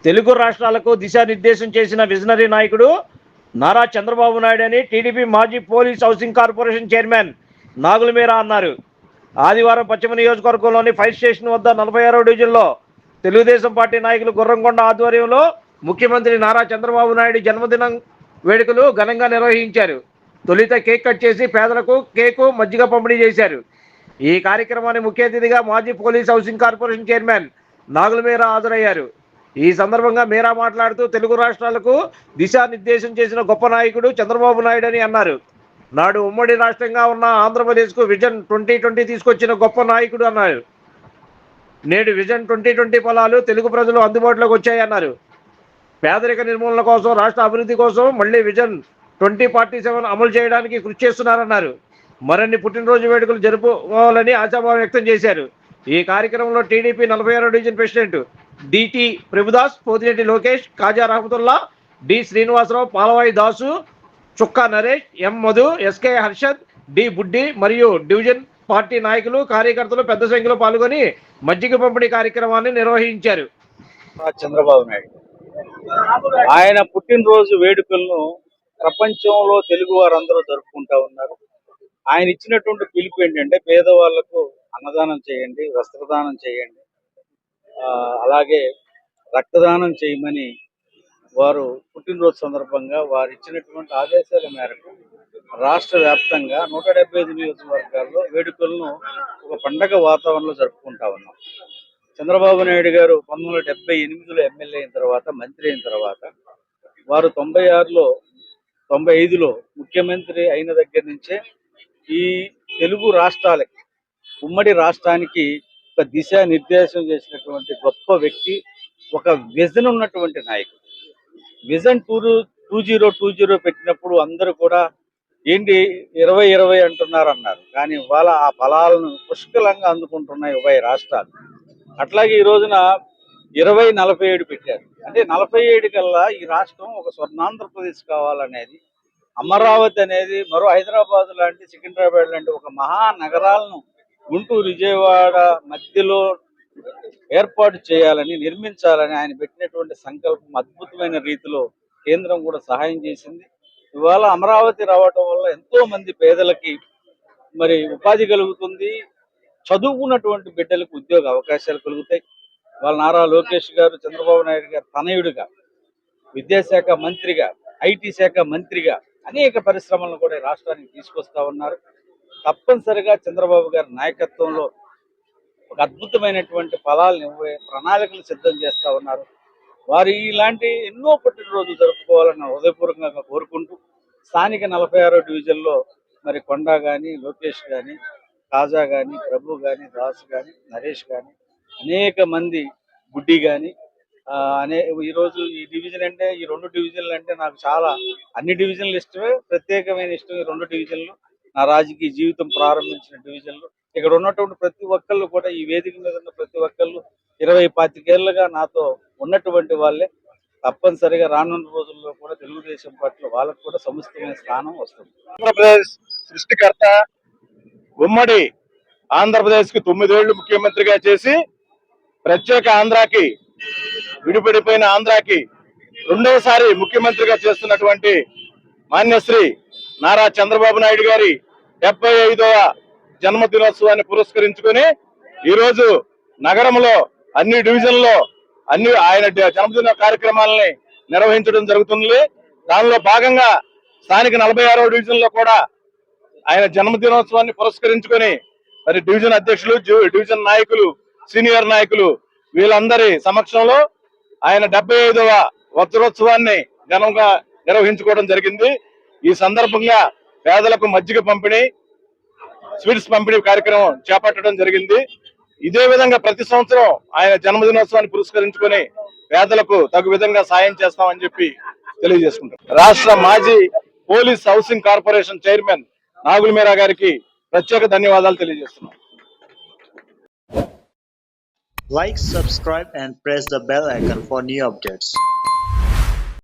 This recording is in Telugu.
తెలుగు రాష్ట్రాలకు దిశానిర్దేశం చేసిన విజనరీ నాయకుడు నారా చంద్రబాబు నాయుడు అని టీడీపీ మాజీ పోలీస్ హౌసింగ్ కార్పొరేషన్ చైర్మన్ నాగుల మీరా అన్నారు. ఆదివారం పశ్చిమ నియోజకవర్గంలోని ఫైర్ స్టేషన్ వద్ద 46వ డివిజన్లో తెలుగుదేశం పార్టీ నాయకులు గుర్రంకొండ ఆధ్వర్యంలో ముఖ్యమంత్రి నారా చంద్రబాబు నాయుడు జన్మదినం వేడుకలు ఘనంగా నిర్వహించారు. తొలుత కేక్ కట్ చేసి పేదలకు కేకు మజ్జిగ పంపిణీ చేశారు. ఈ కార్యక్రమాన్ని ముఖ్య అతిథిగా మాజీ పోలీస్ హౌసింగ్ కార్పొరేషన్ చైర్మన్ నాగుల మీరా హాజరయ్యారు. ఈ సందర్భంగా మీరా మాట్లాడుతూ తెలుగు రాష్ట్రాలకు దిశానిర్దేశం చేసిన గొప్ప నాయకుడు చంద్రబాబు నాయుడు అని అన్నారు. నాడు ఉమ్మడి రాష్ట్రంగా ఉన్న ఆంధ్రప్రదేశ్కు విజన్ 2020 తీసుకొచ్చిన గొప్ప నాయకుడు అన్నారు. నేడు విజన్ 2020 ఫలాలు తెలుగు ప్రజలు అందుబాటులోకి వచ్చాయన్నారు. పేదరిక నిర్మూలన కోసం, రాష్ట్ర అభివృద్ధి కోసం మళ్లీ విజన్ 2047 అమలు చేయడానికి కృషి చేస్తున్నారన్నారు. మరిన్ని పుట్టినరోజు వేడుకలు జరుపుకోవాలని ఆశాభావం వ్యక్తం చేశారు. ఈ కార్యక్రమంలో టీడీపీ 46వ division president DT Prabhudas, Potireddy Lokesh, Kaja Rahamatullah, D Srinivasarao, Palavayi Dasu, Chukka Naresh, M Madhu, SK Harshad, D Buddi మరియు డివిజన్ పార్టీ నాయకులు, కార్యకర్తలు పెద్ద సంఖ్యలో పాల్గొని మజ్జిగ పంపిణీ కార్యక్రమాన్ని నిర్వహించారు. చంద్రబాబు నాయుడు ఆయన పుట్టినరోజు వేడుకలను ప్రపంచంలో తెలుగు వారందరూ జరుపుకుంటా ఉన్నారు. ఆయన ఇచ్చినటువంటి పిలుపు ఏంటంటే పేదవాళ్లకు అన్నదానం చేయండి, వస్త్రదానం చేయండి, అలాగే రక్తదానం చేయమని వారు పుట్టినరోజు సందర్భంగా వారు ఇచ్చినటువంటి ఆదేశాల మేరకు రాష్ట్ర వ్యాప్తంగా 175 నియోజకవర్గాల్లో వేడుకలను ఒక పండగ వాతావరణంలో జరుపుకుంటా ఉన్నాం. చంద్రబాబు నాయుడు గారు 1978లో ఎమ్మెల్యే అయిన తర్వాత, మంత్రి అయిన తర్వాత, వారు 96లో 95లో ముఖ్యమంత్రి అయిన దగ్గర నుంచే ఈ తెలుగు రాష్ట్రాలకి, ఉమ్మడి రాష్ట్రానికి ఒక దిశా నిర్దేశం చేసినటువంటి గొప్ప వ్యక్తి, ఒక విజన్ ఉన్నటువంటి నాయకుడు. విజన్ 2020 పెట్టినప్పుడు అందరూ కూడా ఏంటి 2020 అంటున్నారు అన్నారు. కానీ ఇవాళ ఆ ఫలాలను పుష్కలంగా అందుకుంటున్నాయి ఉభయ రాష్ట్రాలు. అట్లాగే ఈ రోజున 2047 పెట్టారు. అంటే 47 కల్లా ఈ రాష్ట్రం ఒక స్వర్ణాంధ్రప్రదేశ్ కావాలనేది, అమరావతి అనేది మరో హైదరాబాద్ లాంటి, సికింద్రాబాద్ లాంటి ఒక మహానగరాలను గుంటూరు, విజయవాడ మధ్యలో ఏర్పాటు చేయాలని, నిర్మించాలని ఆయన పెట్టినటువంటి సంకల్పం అద్భుతమైన రీతిలో కేంద్రం కూడా సహాయం చేసింది. ఇవాళ అమరావతి రావటం వల్ల ఎంతో మంది పేదలకి మరి ఉపాధి కలుగుతుంది, చదువుకున్నటువంటి బిడ్డలకు ఉద్యోగ అవకాశాలు కలుగుతాయి. వాళ్ళ నారా లోకేష్ గారు, చంద్రబాబు నాయుడు గారు తనయుడిగా, విద్యాశాఖ మంత్రిగా, ఐటీ శాఖ మంత్రిగా అనేక పరిశ్రమలను కూడా రాష్ట్రానికి తీసుకొస్తా ఉన్నారు. తప్పనిసరిగా చంద్రబాబు గారి నాయకత్వంలో ఒక అద్భుతమైనటువంటి ఫలాలను, ప్రణాళికలు సిద్ధం చేస్తా ఉన్నారు. వారు ఇలాంటి ఎన్నో పుట్టినరోజు జరుపుకోవాలని హృదయపూర్వకంగా కోరుకుంటూ, స్థానిక 46వ డివిజన్లో మరి కొండా కానీ, లోకేష్ కానీ, కాజా కానీ, ప్రభు కానీ, దాస్ కానీ, నరేష్ కానీ, అనేక మంది, బుడ్డి కానీ, ఈరోజు ఈ డివిజన్ అంటే, ఈ 2 డివిజన్లు అంటే నాకు చాలా, అన్ని డివిజన్లు ఇష్టమే, ప్రత్యేకమైన ఇష్టం ఈ 2 డివిజన్లు. నా రాజకీయ జీవితం ప్రారంభించిన డివిజన్లు. ఇక్కడ ఉన్నటువంటి ప్రతి ఒక్కళ్ళు కూడా, ఈ వేదిక మీద ఉన్న ప్రతి ఒక్కళ్ళు 20-25 ఏళ్ళుగా నాతో ఉన్నటువంటి వాళ్ళే. తప్పనిసరిగా రానున్న రోజుల్లో కూడా తెలుగుదేశం పట్ల వాళ్ళకు కూడా సముచితమైన స్థానం వస్తుంది. ఆంధ్రప్రదేశ్ సృష్టికర్త, ఉమ్మడి ఆంధ్రప్రదేశ్ కి 9 ఏళ్లు ముఖ్యమంత్రిగా చేసి, ప్రత్యేక ఆంధ్రాకి, విడిపడిపోయిన ఆంధ్రాకి రెండోసారి ముఖ్యమంత్రిగా చేస్తున్నటువంటి మాన్యశ్రీ నారా చంద్రబాబు నాయుడు గారి 75వ జన్మదినోత్సవాన్ని పురస్కరించుకొని ఈరోజు నగరంలో అన్ని డివిజన్లో ఆయన జన్మదిన కార్యక్రమాలని నిర్వహించడం జరుగుతుంది. దానిలో భాగంగా స్థానిక 46వ డివిజన్ లో కూడా ఆయన జన్మదినోత్సవాన్ని పురస్కరించుకొని మరి డివిజన్ అధ్యక్షులు, డివిజన్ నాయకులు, సీనియర్ నాయకులు వీళ్ళందరి సమక్షంలో ఆయన 75వ వజ్రోత్సవాన్ని ఘనంగా నిర్వహించుకోవడం జరిగింది. ఈ సందర్భంగా పేదలకు మజ్జిగ పంపిణీ, స్వీట్స్ పంపిణీ కార్యక్రమం చేపట్టడం జరిగింది. ఇదే విధంగా ప్రతి సంవత్సరం ఆయన జన్మదినోత్సవాన్ని పురస్కరించుకొని పేదలకు తగు విధంగా సాయం చేస్తామని చెప్పి తెలియజేసుకుంటాం. రాష్ట్ర మాజీ పోలీస్ హౌసింగ్ కార్పొరేషన్ చైర్మన్ నాగుల మీరా గారికి ప్రత్యేక ధన్యవాదాలు తెలియజేస్తున్నాం. Like, subscribe and press the bell icon for new updates.